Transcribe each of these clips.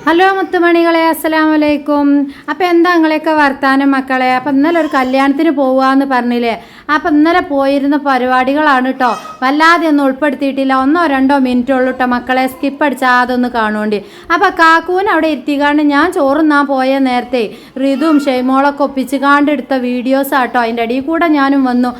Hello മുത്തുമണികളെ, അസ്സലാമലൈക്കും. അപ്പോൾ എന്താ നിങ്ങളെയൊക്കെ വർത്താനം മക്കളെ? അപ്പം ഇന്നലെ ഒരു കല്യാണത്തിന് പോവാന്ന് പറഞ്ഞില്ലേ? അപ്പം ഇന്നലെ പോയിരുന്ന പരിപാടികളാണ് കേട്ടോ. വല്ലാതെ ഒന്നും ഉൾപ്പെടുത്തിയിട്ടില്ല. 1-2 മിനിറ്റ് ഉള്ളൂ കേട്ടോ മക്കളെ. സ്കിപ്പ് അടിച്ചാൽ അതൊന്ന് കാണുവേണ്ടി. അപ്പം കാക്കൂന് അവിടെ ഇരുത്തിക്കാണ്ട് ഞാൻ ചോറുന്നാൻ പോയ നേരത്തെ ഋതുവും ഷെയ്മോളൊക്കെ ഒപ്പിച്ച് കാണ്ടെടുത്ത വീഡിയോസാട്ടോ. അതിൻ്റെ അടിയിൽ കൂടെ ഞാനും വന്നു.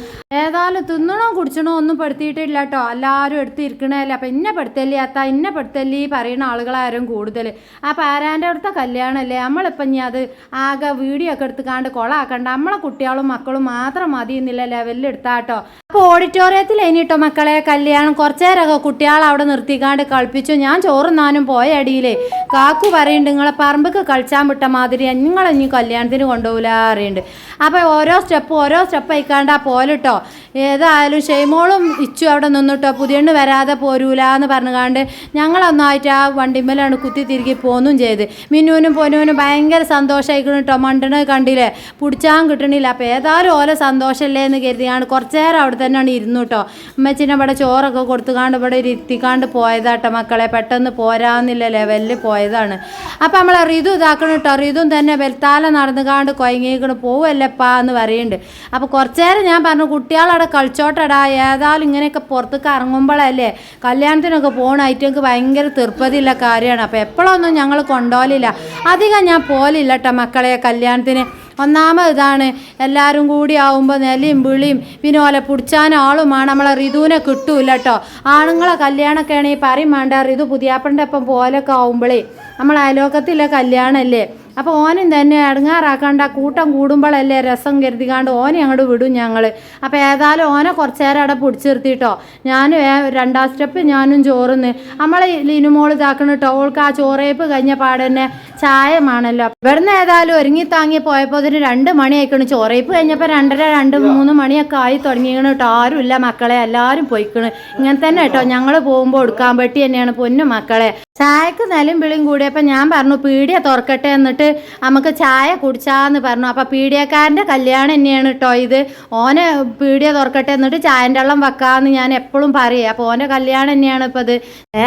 ഏതായാലും തിന്നണോ കുടിച്ചണോ ഒന്നും പെടുത്തിയിട്ടില്ല കേട്ടോ. എല്ലാവരും എടുത്തിരിക്കണല്ലേ. അപ്പം ഇന്നെ പെടുത്തല്ലേ അത്ത, ഇന്നെ പെടുത്തല്ലേ പറയുന്ന ആളുകളാരും കൂടുതൽ. അപ്പം ആരാൻ്റെ അടുത്ത കല്യാണമല്ലേ, നമ്മളിപ്പം ഇനി അത് ആകെ വീഡിയോ ഒക്കെ എടുത്ത് കാണ്ട് കൊളാക്കണ്ട. നമ്മളെ കുട്ടികളും മക്കളും മാത്രം മതി എന്നില്ല ലെവലിൽ എടുത്താട്ടോ. അപ്പോൾ ഓഡിറ്റോറിയത്തിൽ ഇനിട്ടോ മക്കളെ കല്യാണം. കുറച്ച് നേരമൊക്കെ കുട്ടികളെ അവിടെ നിർത്തിക്കാണ്ട് കളിപ്പിച്ചു. ഞാൻ ചോറുന്നാനും പോയ അടിയിലേ കാക്കു പറയുന്നുണ്ട്, നിങ്ങളെ പറമ്പൊക്കെ കളിച്ചാൻ വിട്ട മാതിരി നിങ്ങളിനി കല്യാണത്തിന് കൊണ്ടുപോകില്ല അറിയുന്നുണ്ട്. അപ്പോൾ ഓരോ സ്റ്റെപ്പ് ആയിക്കാണ്ടാ പോലിട്ടോ. ഏതായാലും ഷെയ്മോളും ഇച്ചു അവിടെ നിന്നിട്ടോ. പുതിയണ്ണ് വരാതെ പോരൂല എന്ന് പറഞ്ഞുകാണ്ട് ഞങ്ങളൊന്നായിട്ട് ആ വണ്ടിമ്മലാണ് കുത്തി തിരികെ പോന്നും ചെയ്ത്. മിന്നുവിനും പൊന്നുവിനും ഭയങ്കര സന്തോഷമായിക്കണം കേട്ടോ. മണ്ടണ കണ്ടില്ലേ, പിടിച്ചാൻ കിട്ടണില്ല. അപ്പോൾ ഏതായാലും ഓരോ സന്തോഷമല്ലേ എന്ന് കരുതിയാണ് കുറച്ച് നേരം അവിടെ തന്നെയാണ് ഇരുന്നു കേട്ടോ. അമ്മച്ചിനെ ഇവിടെ ചോറൊക്കെ കൊടുത്തുകാണ്ട് ഇവിടെ ഇരുത്തിക്കാണ്ട് പോയതാട്ടോ മക്കളെ. പെട്ടെന്ന് പോരാന്നില്ല ലെവലിൽ പോയതാണ്. അപ്പം നമ്മളെ ഋതു ഇതാക്കണം കേട്ടോ. ഋതും തന്നെ വെൽത്താല നടന്നുകാണ്ട് കൊയങ്ങിക്കണം പോവല്ലപ്പാ എന്ന് പറയുന്നുണ്ട്. അപ്പോൾ കുറച്ച് നേരം ഞാൻ പറഞ്ഞു, കുട്ടികളവിടെ കളിച്ചോട്ടടാ, ഏതായാലും ഇങ്ങനെയൊക്കെ പുറത്തേക്ക് ഇറങ്ങുമ്പോഴല്ലേ കല്യാണത്തിനൊക്കെ പോകണ ഐറ്റങ്ങൾക്ക് ഭയങ്കര തീർപ്പതിയുള്ള കാര്യമാണ്. അപ്പോൾ എപ്പോഴൊന്നും ഞങ്ങൾ കൊണ്ടുപോലില്ല, അധികം ഞാൻ പോലില്ല കേട്ടോ മക്കളെ കല്യാണത്തിന്. ഒന്നാമത് ഇതാണ്, എല്ലാവരും കൂടി ആവുമ്പോൾ നെലിയും വിളിയും പിന്നെ ഓലെ പിടിച്ചാൻ ആളുമാണ്. നമ്മളെ ഋതുവിനെ കിട്ടൂല കേട്ടോ. ആണുങ്ങളെ കല്യാണമൊക്കെ ആണെങ്കിൽ പറയും വേണ്ട. ഋതു പുതിയാപ്പൻ്റെ ഒപ്പം പോലൊക്കെ ആവുമ്പോഴേ നമ്മൾ അയലോക്കത്തിലെ കല്യാണമല്ലേ. അപ്പോൾ ഓനും തന്നെ ഇടങ്ങാറാക്കാണ്ട് കൂട്ടം കൂടുമ്പോഴല്ലേ രസം കരുതിക്കാണ്ട് ഓനെ അങ്ങോട്ട് വിടും ഞങ്ങൾ. അപ്പോൾ ഏതായാലും ഓനെ കുറച്ച് നേരം അവിടെ പിടിച്ചു നിർത്തിയിട്ടോ. ഞാനും 2ാം സ്റ്റെപ്പ് ഞാനും ചോറുന്ന്. നമ്മളെ ലിനുമോൾ ഇതാക്കണം കേട്ടോ. ഓൾക്ക് ആ ചോറേപ്പ് കഴിഞ്ഞ പാടന്നെ ചായമാണല്ലോ. ഇവിടുന്ന് ഏതായാലും ഒരുങ്ങി താങ്ങി പോയപ്പോൾ അതിന് 2 മണി ആയിക്കണം. ചോറേപ്പ് കഴിഞ്ഞപ്പോൾ 2:30-3 മണിയൊക്കെ ആയി തുടങ്ങിക്കണം കേട്ടോ. ആരുമില്ല മക്കളെ, എല്ലാവരും പോയിക്കണ്. ഇങ്ങനെ തന്നെ കേട്ടോ ഞങ്ങൾ പോകുമ്പോൾ എടുക്കാൻ പറ്റി തന്നെയാണ് പൊന്നു മക്കളെ. ചായക്ക് നിലയും വിളിയും കൂടിയപ്പോൾ ഞാൻ പറഞ്ഞു പീടിയ തുറക്കട്ടെ, എന്നിട്ട് നമുക്ക് ചായ കുടിച്ചാന്ന് പറഞ്ഞു. അപ്പം പീടിയക്കാരൻ്റെ കല്യാണം തന്നെയാണ് കേട്ടോ ഇത്. ഓനെ പീടിയ തുറക്കട്ടെ എന്നിട്ട് ചായൻ്റെ വെള്ളം വെക്കാമെന്ന് ഞാൻ എപ്പോഴും പറയും. അപ്പോൾ ഓൻ്റെ കല്യാണം തന്നെയാണ് ഇപ്പോൾ ഇത്.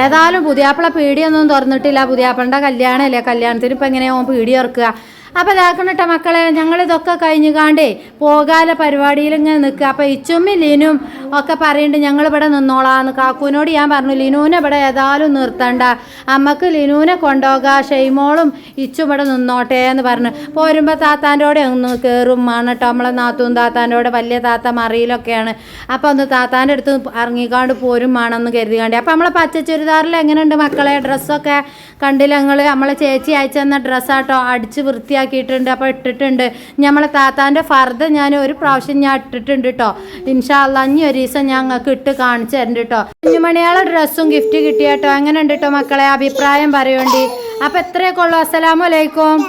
ഏതായാലും പുതിയാപ്പിള പീടിയൊന്നും തുറന്നിട്ടില്ല. പുതിയാപ്പിളൻ്റെ കല്യാണമല്ലേ, കല്യാണത്തിന് ഇപ്പം എങ്ങനെയാണ് ഓൻ പീടിയ തുറക്കുക? അപ്പോൾ ഇതാക്കണം കേട്ടോ മക്കളെ. ഞങ്ങളിതൊക്കെ കഴിഞ്ഞ് കാണ്ടേ പോകാല പരിപാടിയിൽ ഇങ്ങനെ നിൽക്കുക. അപ്പോൾ ഇച്ചുമ്മി ലീനും ഒക്കെ പറയുന്നുണ്ട് ഞങ്ങളിവിടെ നിന്നോളാന്ന്. കാക്കൂനോട് ഞാൻ പറഞ്ഞു ലിനുവിനെ ഇവിടെ ഏതായാലും നിർത്തണ്ട, അമ്മക്ക് ലിനുവിനെ കൊണ്ടുപോകാം, ഷെയ്മോളും ഇച്ചും ഇവിടെ നിന്നോട്ടെ എന്ന് പറഞ്ഞു. പോരുമ്പോൾ താത്താൻ്റെ കൂടെ ഒന്ന് കയറും ആണ് കേട്ടോ. നമ്മളെ നാത്തൂൻ താത്താൻ്റെ കൂടെ വലിയ താത്ത മറിയിലൊക്കെയാണ്. അപ്പോൾ ഒന്ന് താത്താൻ്റെ അടുത്ത് ഇറങ്ങിക്കാണ്ട് പോരും വേണമെന്ന് കരുതിക്കാണ്ട്. അപ്പോൾ നമ്മളെ പച്ച ചുരിദാറിൽ എങ്ങനെയുണ്ട് മക്കളെ? ഡ്രസ്സൊക്കെ കണ്ടില്ല നിങ്ങൾ? നമ്മളെ ചേച്ചി അയച്ചു തന്ന ഡ്രസ്സാട്ടോ, അടിച്ച് വൃത്തിയാക്കിയിട്ടുണ്ട്. അപ്പോൾ ഇട്ടിട്ടുണ്ട്. നമ്മളെ താത്താൻ്റെ ഫർദ ഞാൻ ഒരു പ്രാവശ്യം ഞാൻ ഇട്ടിട്ടുണ്ട് കേട്ടോ. ഇൻഷാ അല്ലാ ഇനി ഒരു ദിവസം ഞങ്ങൾക്ക് ഇട്ട് കാണിച്ചു തരുന്നുണ്ട് കേട്ടോ. 5 മണിയാളെ ഡ്രസ്സും ഗിഫ്റ്റ് കിട്ടിയ കേട്ടോ. അങ്ങനെ ഉണ്ട് കേട്ടോ മക്കളെ, അഭിപ്രായം പറയുവേണ്ടി. അപ്പോൾ എത്രയൊക്കെ ഉള്ളൂ. അസ്സലാമു അലൈക്കും.